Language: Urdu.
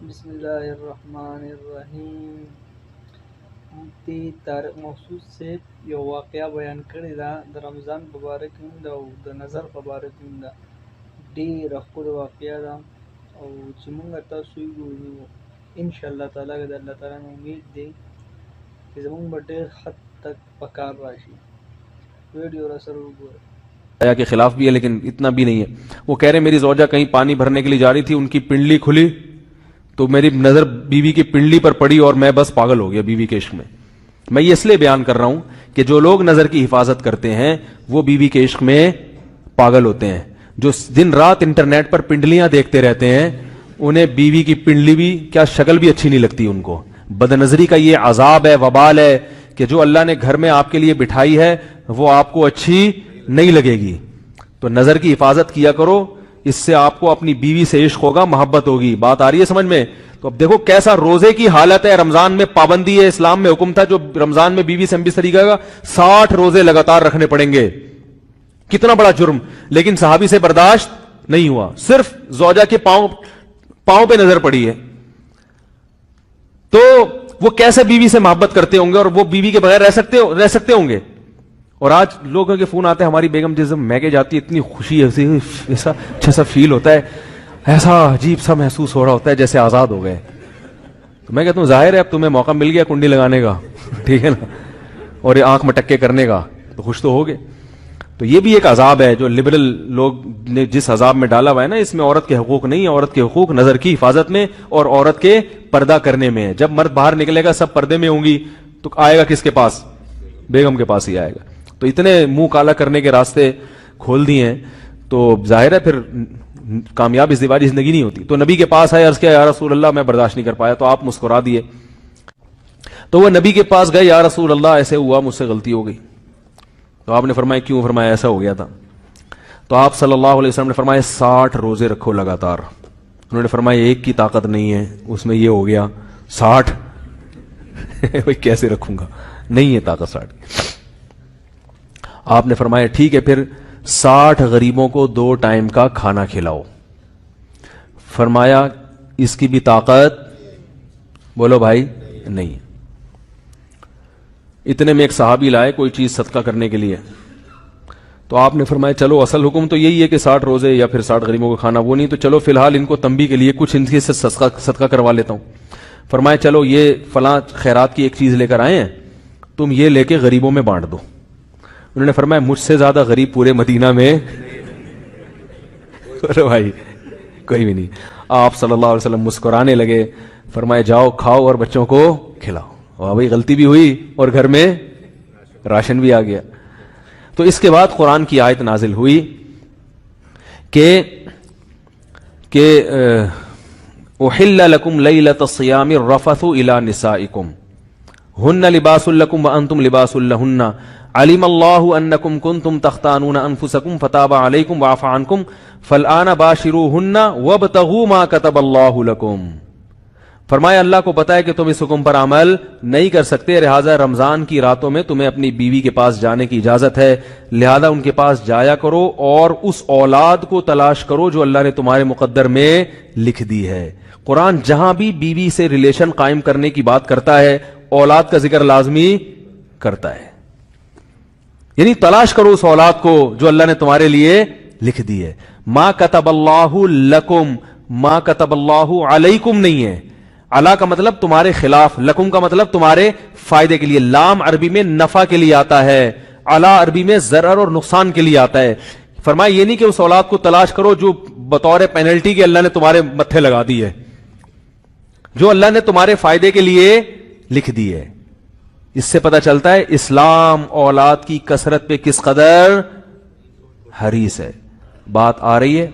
بسم اللہ الرحمن الرحیم. مفتی طارق محسوس سے یو واقعہ بیان کړی دا د رمضان په باره کې هم ده او د نظر په باره کې هم ده. ډېره ښکلې واقعه ده او چې موږ تاسو یې ګورو انشاءالله تعالی د الله تعالی نه امید دی چې زموږ به ډېر حد تک په کار راشي. ویډیو را سره وګورئ. کے خلاف بھی ہے لیکن اتنا بھی نہیں ہے. وہ کہہ رہے میری زوجہ کہیں پانی بھرنے کے لیے جا رہی تھی, ان کی پنڈلی کھلی تو میری نظر بیوی کی پنڈلی پر پڑی اور میں بس پاگل ہو گیا بیوی کے عشق میں. میں یہ اس لیے بیان کر رہا ہوں کہ جو لوگ نظر کی حفاظت کرتے ہیں وہ بیوی کے عشق میں پاگل ہوتے ہیں. جو دن رات انٹرنیٹ پر پنڈلیاں دیکھتے رہتے ہیں انہیں بیوی کی پنڈلی بھی کیا شکل بھی اچھی نہیں لگتی ان کو. بد نظری کا یہ عذاب ہے, وبال ہے کہ جو اللہ نے گھر میں آپ کے لیے بٹھائی ہے وہ آپ کو اچھی نہیں لگے گی. تو نظر کی حفاظت کیا کرو, اس سے آپ کو اپنی بیوی سے عشق ہوگا, محبت ہوگی. بات آ رہی ہے سمجھ میں؟ تو اب دیکھو کیسا روزے کی حالت ہے. رمضان میں پابندی ہے, اسلام میں حکم تھا جو رمضان میں بیوی سے ہم طریقہ کا 60 روزے لگاتار رکھنے پڑیں گے. کتنا بڑا جرم, لیکن صحابی سے برداشت نہیں ہوا. صرف زوجہ کے پاؤں پہ نظر پڑی ہے تو وہ کیسے بیوی سے محبت کرتے ہوں گے اور وہ بیوی کے بغیر رہ سکتے ہوں گے. اور آج لوگوں کے فون آتے ہیں ہماری بیگم جس میگے جاتی ہے اتنی خوشی ایسا اچھا سا فیل ہوتا ہے, ایسا عجیب سا محسوس ہو رہا ہوتا ہے جیسے آزاد ہو گئے. تو میں کہتا ہوں ظاہر ہے اب تمہیں موقع مل گیا کنڈی لگانے کا, ٹھیک ہے نا, اور یہ آنکھ مٹکے کرنے کا, تو خوش تو ہوگے. تو یہ بھی ایک عذاب ہے جو لبرل لوگ نے جس عذاب میں ڈالا ہوا ہے نا, اس میں عورت کے حقوق نہیں ہے. عورت کے حقوق نظر کی حفاظت میں اور عورت کے پردہ کرنے میں ہے. جب مرد باہر نکلے گا سب پردے میں ہوں گی تو آئے گا کس کے پاس؟ بیگم کے پاس ہی آئے گا. تو اتنے منہ کالا کرنے کے راستے کھول دیے ہیں تو ظاہر ہے پھر کامیاب ازدواجی زندگی نہیں ہوتی. تو نبی کے پاس آئے, عرض کیا یا رسول اللہ میں برداشت نہیں کر پایا, تو آپ مسکرا دیے. تو وہ نبی کے پاس گئے, یا رسول اللہ ایسے ہوا, مجھ سے غلطی ہو گئی. تو آپ نے فرمایا کیوں؟ فرمایا ایسا ہو گیا تھا. تو آپ صلی اللہ علیہ وسلم نے فرمایا 60 روزے رکھو لگاتار. انہوں نے فرمایا ایک کی طاقت نہیں ہے, اس میں یہ ہو گیا 60 بھائی کیسے رکھوں گا, نہیں ہے طاقت 60. آپ نے فرمایا ٹھیک ہے پھر 60 غریبوں کو 2 ٹائم کا کھانا کھلاؤ. فرمایا اس کی بھی طاقت, بولو بھائی, نہیں. اتنے میں ایک صحابی لائے کوئی چیز صدقہ کرنے کے لیے. تو آپ نے فرمایا چلو اصل حکم تو یہی ہے کہ 60 روزے یا پھر 60 غریبوں کو کھانا, وہ نہیں تو چلو فی الحال ان کو تنبیہ کے لیے کچھ ان سے صدقہ کروا لیتا ہوں. فرمایا چلو یہ فلاں خیرات کی ایک چیز لے کر آئے ہیں, تم یہ لے کے غریبوں میں بانٹ دو. انہوں نے فرمایا مجھ سے زیادہ غریب پورے مدینہ میں بھائی کوئی بھی نہیں. آپ صلی اللہ علیہ وسلم مسکرانے لگے, فرمایا جاؤ کھاؤ اور بچوں کو کھلاؤ. واہ بھائی غلطی بھی ہوئی اور گھر میں راشن بھی آ گیا. تو اس کے بعد قرآن کی آیت نازل ہوئی کہ احل لکم لیلۃ الصیام الرفث الی نسائکم ہن لباس لکم وانتم لباس لہن علم اللہ انکم کنتم تختانون انفسکم فتاب علیکم وعفى عنکم فالآن باشروہن وابتغوا ما کتب اللہ لکم. فرمایا اللہ کو پتا ہے کہ تم اس حکم پر عمل نہیں کر سکتے, لہذا رمضان کی راتوں میں تمہیں اپنی بیوی کے پاس جانے کی اجازت ہے, لہذا ان کے پاس جایا کرو اور اس اولاد کو تلاش کرو جو اللہ نے تمہارے مقدر میں لکھ دی ہے. قرآن جہاں بھی بیوی سے ریلیشن قائم کرنے کی بات کرتا ہے اولاد کا ذکر لازمی کرتا ہے, یعنی تلاش کرو اس اولاد کو جو اللہ نے تمہارے لیے لکھ دی ہے. ما کتب اللہ لکم, ما کتب اللہ علیکم نہیں ہے. علا کا مطلب تمہارے خلاف, لکم کا مطلب تمہارے فائدے کے لیے. لام عربی میں نفع کے لیے آتا ہے, علا عربی میں ضرر اور نقصان کے لیے آتا ہے. فرمایا یہ نہیں کہ اس اولاد کو تلاش کرو جو بطور پینلٹی کے اللہ نے تمہارے متھے لگا دی ہے, جو اللہ نے تمہارے فائدے کے لیے لکھ دی ہے. اس سے پتہ چلتا ہے اسلام اولاد کی کثرت پہ کس قدر حریص ہے. بات آ رہی ہے؟